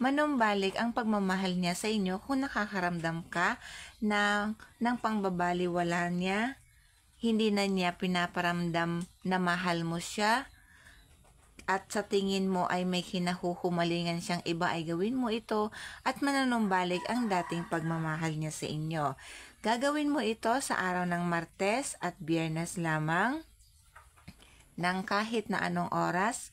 manumbalik ang pagmamahal niya sa inyo kung nakakaramdam ka ng pangbabaliwala niya, hindi na niya pinaparamdam na mahal mo siya, at sa tingin mo ay may kinahuhumalingan siyang iba, ay gawin mo ito at mananumbalik ang dating pagmamahal niya sa inyo. Gagawin mo ito sa araw ng Martes at Biyernes lamang ng kahit na anong oras.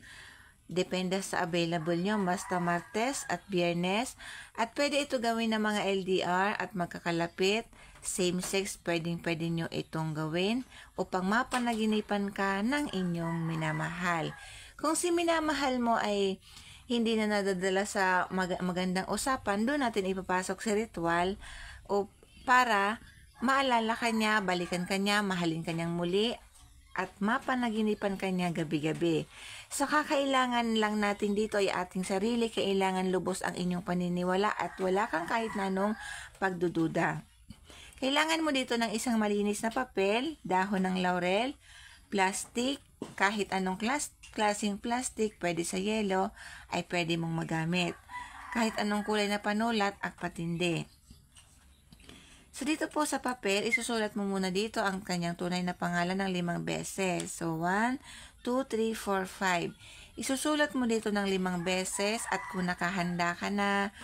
Depende sa available nyo, basta Martes at Biyernes. At pwede ito gawin ng mga LDR at magkakalapit. Same-sex, pwede nyo itong gawin upang mapanaginipan ka ng inyong minamahal. Kung si minamahal mo ay hindi na nadadala sa magandang usapan, doon natin ipapasok sa ritual o para maalala ka niya, balikan ka niya, mahalin ka niyang muli, at mapanaginipan ka niya gabi-gabi. So, kakailangan lang natin dito ay ating sarili, kailangan lubos ang inyong paniniwala at wala kang kahit na anong pagdududa. Kailangan mo dito ng isang malinis na papel, dahon ng laurel, plastic, kahit anong klaseng plastic, pwede sa yelo, ay pwede mong magamit. Kahit anong kulay na panulat at patindi. So, dito po sa papel, isusulat mo muna dito ang kanyang tunay na pangalan ng 5 beses. So, 1, 2, 3, 4, 5. Isusulat mo dito ng 5 beses at kung nakahanda ka na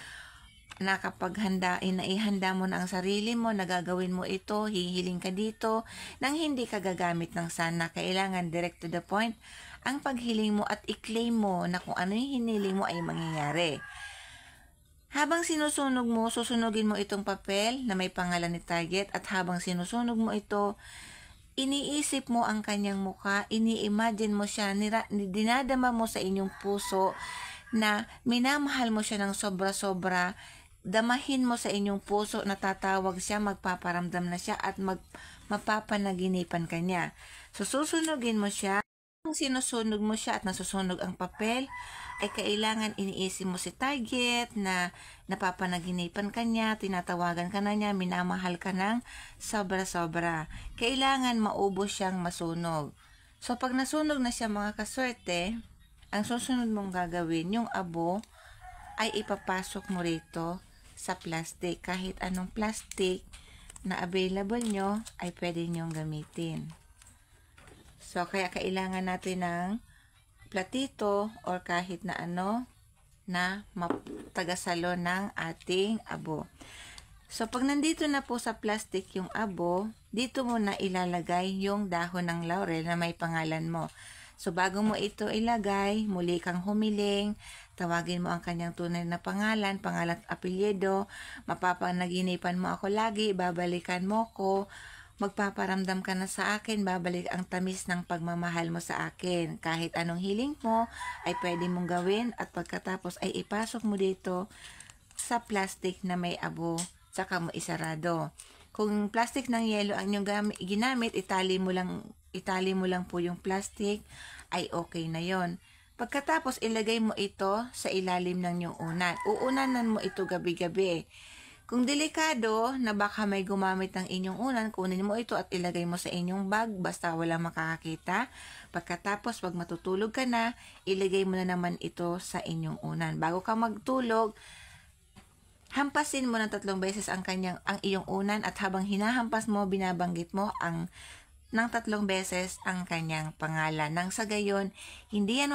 ihanda mo na ang sarili mo, nagagawin mo ito, hihiling ka dito, nang hindi ka gagamit ng sana. Kailangan direct to the point ang paghiling mo at i-claim mo na kung ano yung hiniling mo ay mangyayari. Habang sinusunog mo, susunugin mo itong papel na may pangalan ni target at habang sinusunog mo ito, iniisip mo ang kanyang mukha, ini-imagine mo siya, dinadama mo sa inyong puso na minamahal mo siya ng sobra-sobra. Damahin mo sa inyong puso na tatawag siya, magpaparamdam na siya at mapapanaginipan ka niya. So, susunugin mo siya. Kung sinusunog mo siya at nasusunog ang papel, ay kailangan iniisip mo si target na napapanaginipan ka niya, tinatawagan ka na niya, minamahal ka ng sobra-sobra. Kailangan maubos siyang masunog. So, pag nasunog na siya mga kaswerte, ang susunod mong gagawin, yung abo, ay ipapasok mo rito sa plastic. Kahit anong plastic na available nyo, ay pwede nyong gamitin. So, kaya kailangan natin ng platito or kahit na ano na matagasalo ng ating abo. So, pag nandito na po sa plastic yung abo, dito mo na ilalagay yung dahon ng laurel na may pangalan mo. So, bago mo ito ilagay, muli kang humiling, tawagin mo ang kanyang tunay na pangalan at apelyido, mapapanaginipan mo ako lagi, babalikan mo ko, magpaparamdam ka na sa akin, babalik ang tamis ng pagmamahal mo sa akin. Kahit anong hiling mo ay pwede mong gawin at pagkatapos ay ipasok mo dito sa plastic na may abo, saka mo isarado. Kung plastic ng yelo ang inyong ginamit, itali mo lang po yung plastic, ay okay na yon. Pagkatapos, ilagay mo ito sa ilalim ng iyong unan. Uunanan mo ito gabi-gabi. Kung delikado na baka may gumamit ng inyong unan, kunin mo ito at ilagay mo sa inyong bag basta walang makakakita. Pagkatapos, pag matutulog ka na, ilagay mo na naman ito sa inyong unan. Bago ka magtulog, hampasin mo ng 3 beses ang iyong unan at habang hinahampas mo, binabanggit mo ng 3 beses ang kanyang pangalan. Nang sa gayon, hindi yan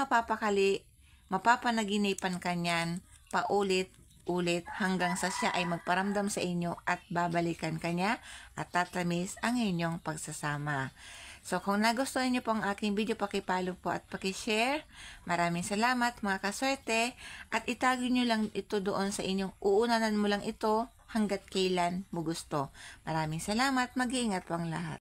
mapapanaginipan kanyan paulit-ulit hanggang sa siya ay magparamdam sa inyo at babalikan kanya at tatamis ang inyong pagsasama. So, kung nagustuhan niyo po ang aking video, pakipollow po at pakishare. Maraming salamat mga kaswerte at itago niyo lang ito doon sa inyong uunanan mo lang ito hanggat kailan mo gusto. Maraming salamat. Mag-iingat po ang lahat.